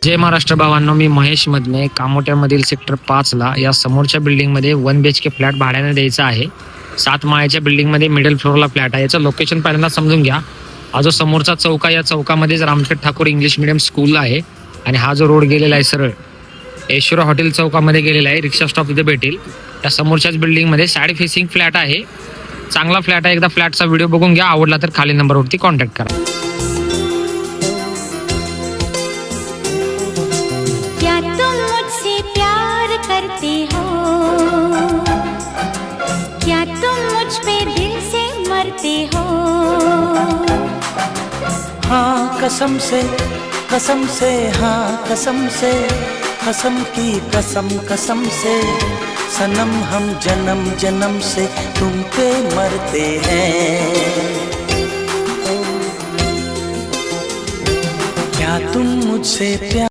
जय महाराष्ट्र भावांनो, मी महेश मदने. कामोट्यामधील सेक्टर 5ला या समोरच्या बिल्डिंगमध्ये 1 BHK फ्लॅट भाड्याने द्यायचा आहे. 7 माळ्याच्या बिल्डिंगमध्ये मिडल फ्लोअरला फ्लॅट आहे. याचं लोकेशन पहिल्यांदा समजून घ्या. हा जो समोरचा चौक आहे, या चौकामध्येच Ramtek Thakur English medium school आहे आणि हा जो रोड गेलेला आहे सरळ ऐश्वर्या हॉटेल चौकामध्ये गेलेला आहे. रिक्षा स्टॉप इथे भेटेल. त्या समोरच्याच बिल्डिंगमध्ये साइड फेसिंग फ्लॅट आहे. चांगला फ्लॅट आहे. एकदा फ्लॅटचा व्हिडिओ बघून घ्या. आवडला तर खाली नंबरवरती कॉन्टॅक्ट करा. क्या तुम मुझसे प्यार करते हो? क्या तुम मुझ पे दिल से मरते हो? हाँ कसम से हाँ कसम से, कसम की कसम कसम से, सनम हम जन्म जन्म से तुम पे मरते हैं. क्या तुम मुझसे प्यार